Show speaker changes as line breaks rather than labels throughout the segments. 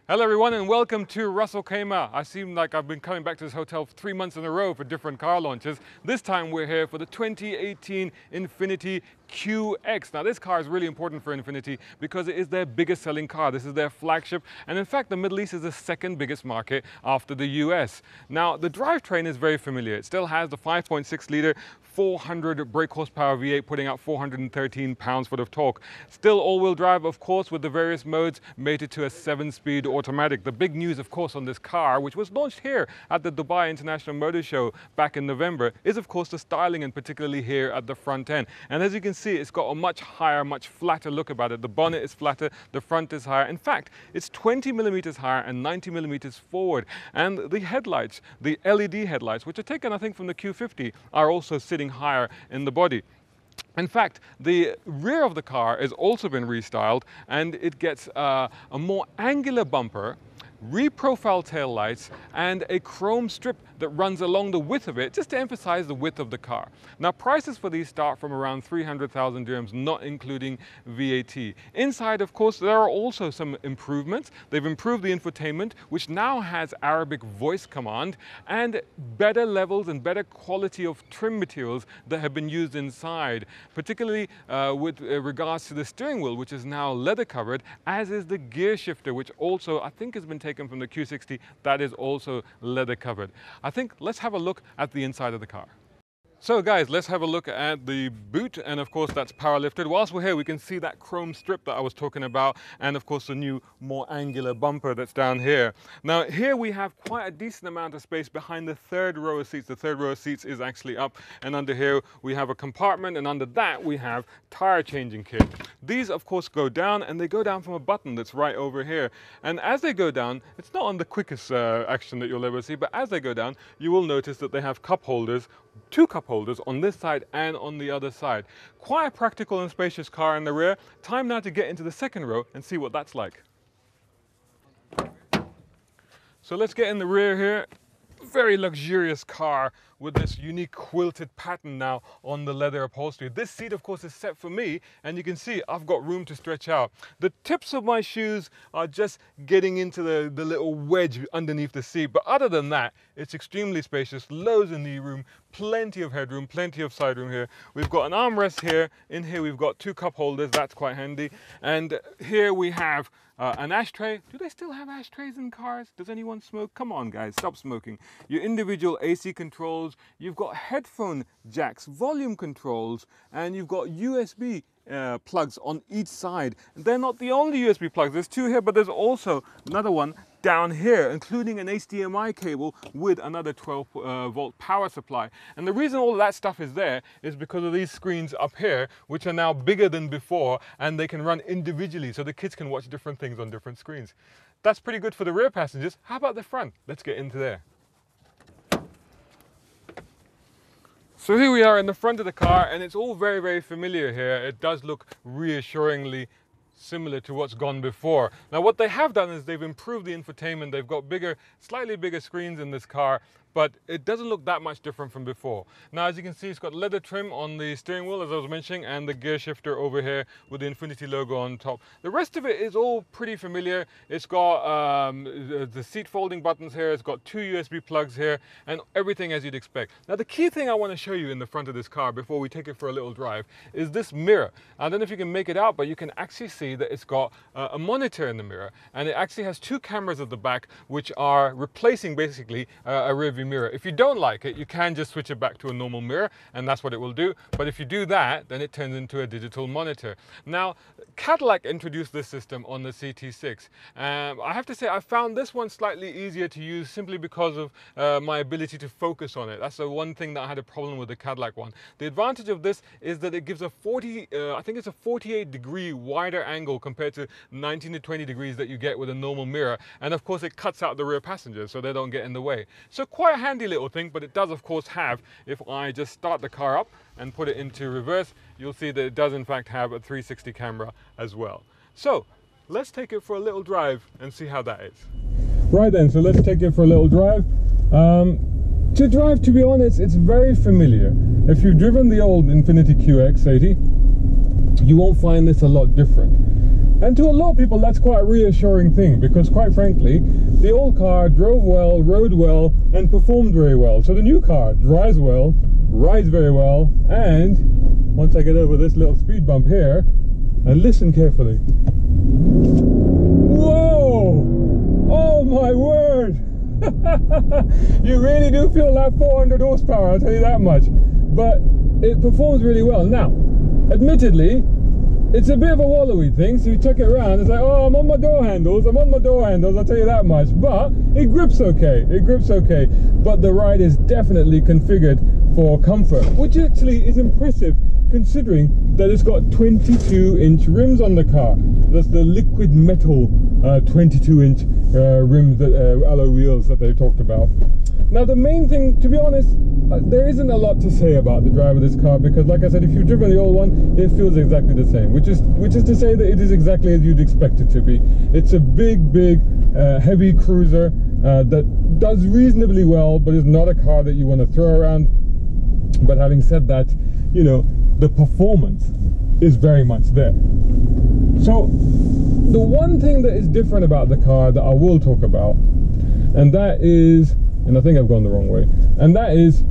Hello everyone and welcome to Russell Kmart. I seem like I've been coming back to this hotel for 3 months in a row for different car launches. This time we're here for the 2018 Infiniti QX. Now this car is really important for Infiniti because it is their biggest selling car. This is their flagship, and in fact the Middle East is the second biggest market after the US. Now the drivetrain is very familiar. It still has the 5.6 litre 400 brake horsepower V8 putting out 413 pounds-foot of torque. Still all-wheel drive, of course, with the various modes mated to a 7-speed automatic. The big news, of course, on this car, which was launched here at the Dubai International Motor Show back in November, is of course the styling, and particularly here at the front end. And as you can see, it's got a much higher, much flatter look about it. The bonnet is flatter, the front is higher. In fact, it's 20 millimeters higher and 90 millimeters forward. And the headlights, the LED headlights, which are taken, I think, from the Q50, are also sitting higher in the body. In fact, the rear of the car has also been restyled, and it gets a more angular bumper, reprofiled tail lights, and a chrome strip that runs along the width of it, just to emphasize the width of the car. Now prices for these start from around 300,000 dirhams, not including VAT. Inside, of course, there are also some improvements. They've improved the infotainment, which now has Arabic voice command, and better levels and better quality of trim materials that have been used inside, particularly with regards to the steering wheel, which is now leather covered, as is the gear shifter, which also I think has been taken from the Q60, that is also leather covered. I think let's have a look at the inside of the car. So guys, let's have a look at the boot, and of course that's power lifted. Whilst we're here, we can see that chrome strip that I was talking about, and of course the new more angular bumper that's down here. Now here we have quite a decent amount of space behind the third row of seats. The third row of seats is actually up, and under here we have a compartment, and under that we have tire changing kit. These of course go down, and they go down from a button that's right over here. And as they go down, it's not on the quickest action that you'll ever see, but as they go down, you will notice that they have cup holders, 2 cup holders on this side and on the other side. Quite a practical and spacious car in the rear. Time now to get into the second row and see what that's like. So let's get in the rear here. Very luxurious car with this unique quilted pattern now on the leather upholstery. This seat, of course, is set for me, and you can see I've got room to stretch out. The tips of my shoes are just getting into the little wedge underneath the seat, but other than that, it's extremely spacious, loads of knee room, plenty of headroom, plenty of side room here. We've got an armrest here. In here we've got 2 cup holders, that's quite handy. And here we have an ashtray. Do they still have ashtrays in cars? Does anyone smoke? Come on guys, stop smoking. Your individual AC controls, you've got headphone jacks, volume controls, and you've got USB plugs on each side. They're not the only USB plugs. There's 2 here, but there's also another one down here, including an HDMI cable with another 12 volt power supply. And the reason all of that stuff is there is because of these screens up here, which are now bigger than before, and they can run individually, so the kids can watch different things on different screens. That's pretty good for the rear passengers. How about the front? Let's get into there. So here we are in the front of the car, and it's all very, very familiar here. It does look reassuringly similar to what's gone before. Now what they have done is they've improved the infotainment. They've got bigger, slightly bigger screens in this car, but it doesn't look that much different from before. Now as you can see, it's got leather trim on the steering wheel, as I was mentioning, and the gear shifter over here with the Infiniti logo on top. The rest of it is all pretty familiar. It's got the seat folding buttons here, it's got 2 USB plugs here, and everything as you'd expect. Now the key thing I want to show you in the front of this car before we take it for a little drive is this mirror. I don't know if you can make it out, but you can actually see that it's got a monitor in the mirror, and it actually has 2 cameras at the back, which are replacing basically a rear view mirror. If you don't like it, you can just switch it back to a normal mirror, and that's what it will do. But if you do that, then it turns into a digital monitor. Now Cadillac introduced this system on the CT6. I have to say I found this one slightly easier to use simply because of my ability to focus on it. That's the one thing that I had a problem with the Cadillac one. The advantage of this is that it gives a 48-degree wider angle compared to 19 to 20 degrees that you get with a normal mirror, and of course it cuts out the rear passengers so they don't get in the way. So quite a handy little thing, but it does of course have, if I just start the car up and put it into reverse, you'll see that it does in fact have a 360 camera as well. So let's take it for a little drive and see how that is. Right then, so let's take it for a little drive. To drive, to be honest, it's very familiar. If you've driven the old Infiniti QX80, you won't find this a lot different. And to a lot of people, that's quite a reassuring thing, because quite frankly, the old car drove well, rode well, and performed very well. So the new car drives well, rides very well, and once I get over this little speed bump here, and listen carefully. Whoa! Oh my word! You really do feel that 400 horsepower, I'll tell you that much. But it performs really well. Now, admittedly, it's a bit of a wallowy thing, so you tuck it around, it's like, oh, I'm on my door handles, I'll tell you that much. But it grips okay, But the ride is definitely configured for comfort, which actually is impressive considering that it's got 22-inch rims on the car. That's the liquid metal 22-inch rims, that alloy wheels that they talked about. Now the main thing, to be honest, there isn't a lot to say about the drive of this car, because like I said, if you've driven the old one, it feels exactly the same, which is to say that it is exactly as you'd expect it to be. It's a big heavy cruiser that does reasonably well, but is not a car that you want to throw around. But having said that, you know, the performance is very much there. So the one thing that is different about the car that I will talk about, and that is, and I think I've gone the wrong way, and that is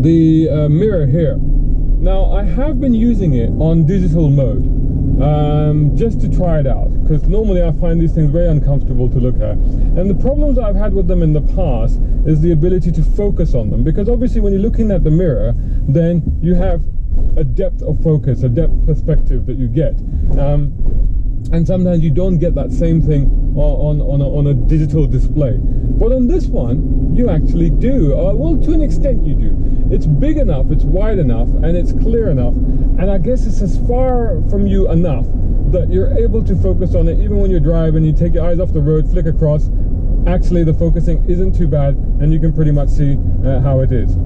the mirror here. Now I have been using it on digital mode just to try it out, because normally I find these things very uncomfortable to look at, and the problems I've had with them in the past is the ability to focus on them, because obviously when you're looking at the mirror, then you have a depth of focus, a depth perspective that you get, and sometimes you don't get that same thing on a digital display. But on this one, you actually do. Well, to an extent you do. It's big enough, it's wide enough, and it's clear enough, and I guess it's as far from you enough that you're able to focus on it even when you're driving. You take your eyes off the road, flick across. Actually, the focusing isn't too bad, and you can pretty much see how it is.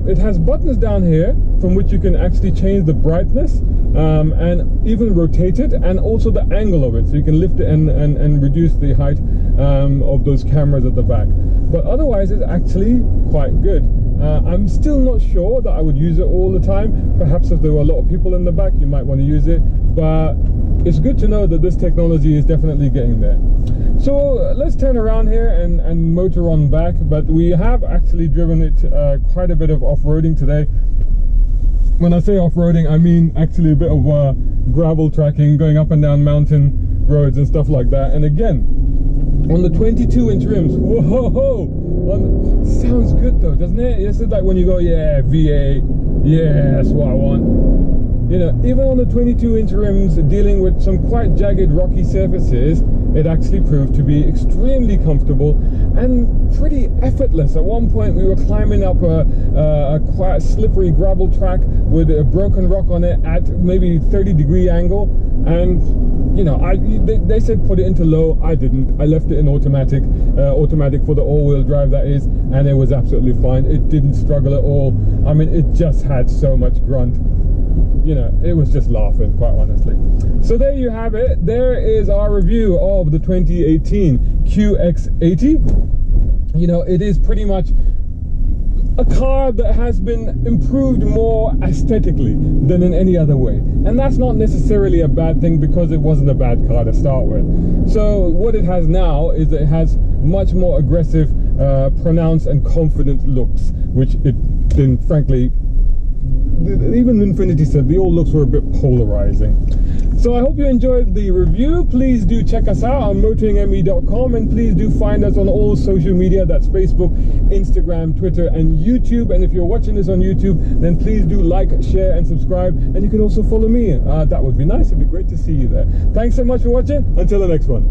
It has buttons down here from which you can actually change the brightness and even rotate it, and also the angle of it, so you can lift it and reduce the height of those cameras at the back. But otherwise, it's actually quite good. I'm still not sure that I would use it all the time. Perhaps if there were a lot of people in the back, you might want to use it, but it's good to know that this technology is definitely getting there. So let's turn around here and motor on back. But we have actually driven it quite a bit of off-roading today. When I say off-roading, I mean actually a bit of gravel tracking, going up and down mountain roads and stuff like that. And again, on the 22-inch rims, whoa! Sounds good though, doesn't it? It's like when you go, yeah, VA, yeah, that's what I want. You know, even on the 22-inch rims, dealing with some quite jagged, rocky surfaces, it actually proved to be extremely comfortable and pretty effortless. At one point, we were climbing up a quite slippery gravel track with a broken rock on it at maybe 30-degree angle, and you know, they said put it into low. I didn't. I left it in automatic for the all-wheel drive, that is, and it was absolutely fine. It didn't struggle at all. I mean, it just had so much grunt. You know, it was just laughing, quite honestly. So there you have it. There is our review of the 2018 QX80. You know, it is pretty much a car that has been improved more aesthetically than in any other way, and that's not necessarily a bad thing, because it wasn't a bad car to start with. So what it has now is that it has much more aggressive, pronounced and confident looks, which it then frankly, even Infiniti said the old looks were a bit polarizing. So I hope you enjoyed the review. Please do check us out on motoringme.com, and please do find us on all social media. That's Facebook, Instagram, Twitter and YouTube. And if you're watching this on YouTube, then please do like, share and subscribe, and you can also follow me. That would be nice. It'd be great to see you there. Thanks so much for watching. Until the next one.